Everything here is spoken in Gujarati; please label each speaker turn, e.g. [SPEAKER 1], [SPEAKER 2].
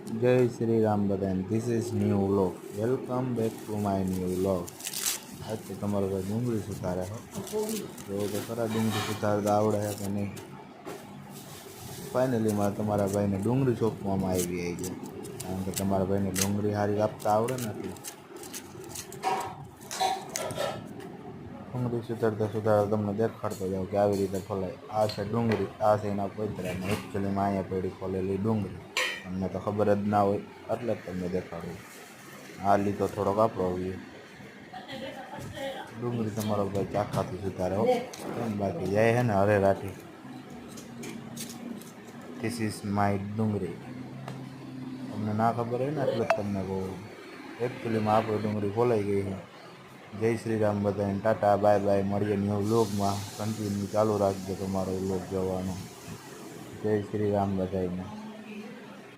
[SPEAKER 1] જય શ્રી રામ બધાને. This is new vlog. Welcome back to my new vlog. આજ તો તમારો ભાઈ ડુંગળી સુધારે હો. જો તો ખરા ડુંગળી સુધારતા આવડે છે કે નહીં. ફાઇનલીમાં તમારા ભાઈને ડુંગળી સોંપવામાં આવી છે, કારણ કે તમારા ભાઈને ડુંગળી સારી કાપતા આવડે નથી. ડુંગળી સુધારતા તમને દેખાડતો જાઉં કે આવી રીતે ફોલાય. આ છે ડુંગળી, આ છે એના પોતરા, અને એકચ્યુઅલીમાં અહીંયા પડી ફોલેલી ડુંગળી. તમને તો ખબર જ ના હોય એટલે જ તમને દેખાડું. આ લીધો થોડોક આપણો વ્યૂ. ડુંગળી તમારો ભાઈ ચાખાથી સુધારે હો, કેમ બાકી જાય છે ને હરે રાઠી. ધીસ ઇઝ માય ડુંગળી. તમને ના ખબર હોય ને એટલે જ તમને કહું. એકચ્યુઅલીમાં આપણી ડુંગળી ફોલાઈ ગઈ છે. જય શ્રી રામ બધાને. Tata bye bye. મળીએ ન્યૂ વ્લોગમાં. કન્ટિન્યુ ચાલુ રાખજો તમારો વ્લોગ જોવાનો. જય શ્રી રામ બધાને.